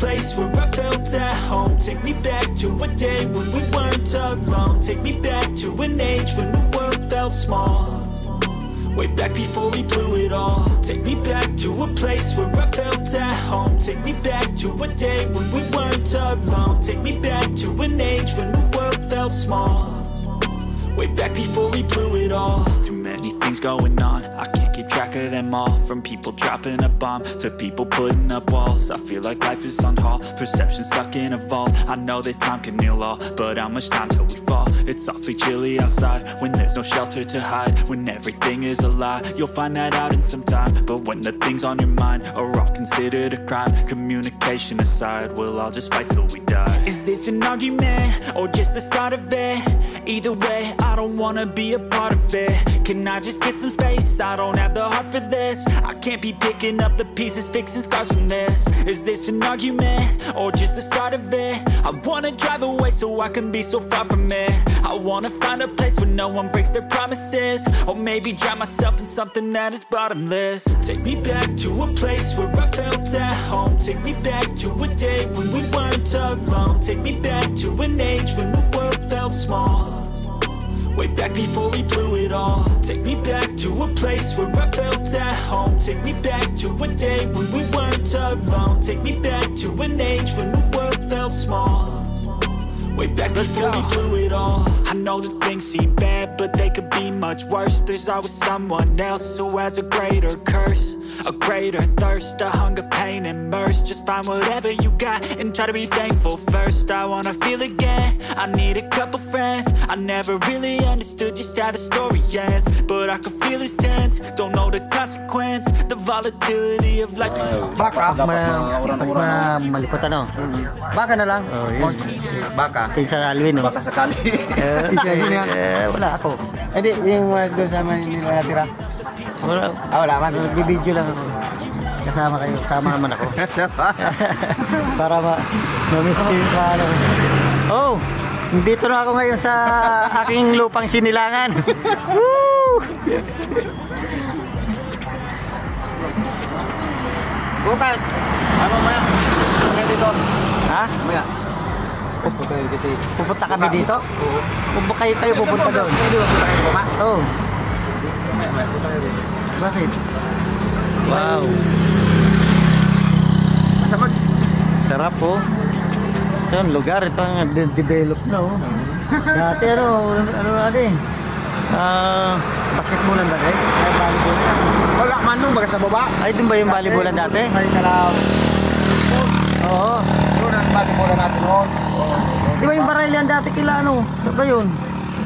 place where I felt at home. Take me back to a day when we weren't alone. Take me back to an age when the world felt small. Way back before we blew it all. Take me back to a place where I felt at home. Take me back to a day when we weren't alone. Take me back to an age when the world felt small. Way back before we blew it all. Too many things going on, I can't keep track of them all. From people dropping a bomb to people putting up walls. I feel like life is on hold, perception stuck in a vault. I know that time can heal all, but how much time till we fall? It's awfully chilly outside when there's no shelter to hide. When everything is a lie, you'll find that out in some time. But when the things on your mind are all considered a crime, communication aside, we'll all just fight till we die. Is this an argument or just the start of it? Either way, I don't wanna be a part of it. Can I just get some space? I don't have the heart for this. I can't be picking up the pieces, fixing scars from this. Is this an argument or just the start of it? I wanna drive away so I can be so far from it. I wanna find a place where no one breaks their promises. Or maybe drown myself in something that is bottomless. Take me back to a place where I felt at home. Take me back to a day when we weren't alone. Take me back to an age when the world felt small. Way back before we blew it all. Take me back to a place where I felt at home. Take me back to a day when we weren't alone. Take me back to an age when the world felt small. Way back before we blew it all. I know that things seem bad, but they could be much worse. There's always someone else who has a greater curse, a greater thirst, a hunger, pain, and mercy. Just find whatever you got and try to be thankful first. I wanna feel again, I need a couple friends. I never really understood just how the story ends, but I can feel it's tense, don't know the consequence, the volatility of life. Baka, malipot ano? Baka na lang. Baka. Kaysa Alvin, no? Baka sakali. Wala ako. Hindi, yung doon sa nila natira. Wala. Wala man. Bibidyo lang ako. Kasama kayo. Kasama naman ako. Para ma-miss ko yung ano. Oh! Dito na ako ngayon sa aking lupang sinilangan. Woo! Bukas! Ano maya? Maya dito. Ha? Maya. Pupunta kami dito? Oo. Kung kayo pupunta doon? Hindi ba pupunta kayo sa baba? Oo. Bakit? Wow. Masarap. Sarap po. Ito yung lugar. Ito ang develop na. Dati ano basketballan dati? Wala man nung baga sa baba. Ay, doon ba yung volleyballan dati? Ay, kalaw. Oo. Doon ang volleyballan natin noon. Di ba yung Baraylian dati kila ano? Saan ba yun?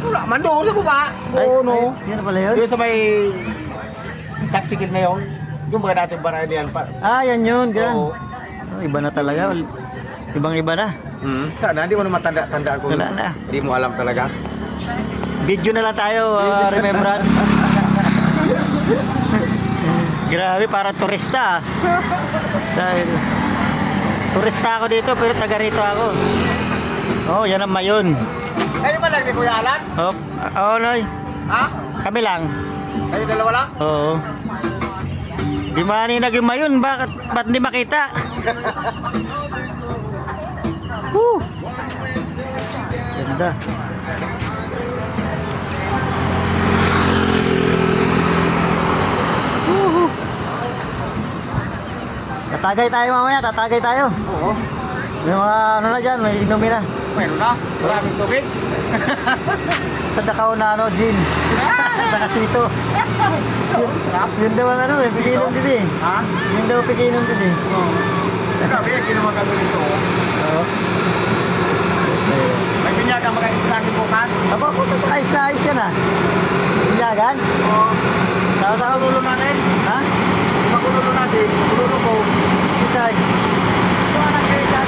Wala man doon sa baba. Oo, no. Yan pala yun? Yung sa may taxi kid na yun. Yung mga dating Baraylian pa. Ah, yan yun. Oo. Iba na talaga. Ibang iba na. Hindi mo na matanda ko. Wala na. Hindi mo alam talaga. Video na lang tayo, remembrance. Grabe, para turista. Dahil turista ako dito, pero taga rito ako. Oh, yan ang Mayon. Kayo ba lang ni Kuya Alan? Oo, Noy. Ha? Kami lang. Kayo dalawa lang? Oo. Di mani naging Mayon, ba't hindi makita? Woo! Ganda. Tatagay tayo mamaya, tatagay tayo. Oo. May mga ano na dyan, may inumin na. Meron na? Maraming tubig? Sa Dakaw na ano, gin. Sa Kasito. Yun daw ang ano, piginom din eh. Ha? Yun daw piginom din eh. Oo. Grabe, ginawa ka dito. Oo. May binyagan magaling sa akin bukas? Aba, ayos na ayos yan ah. Binyagan? Oo. Tawa-tawa gulo natin? Ha? Magulo natin, gulo ko. Isay. Ito ang nagkaya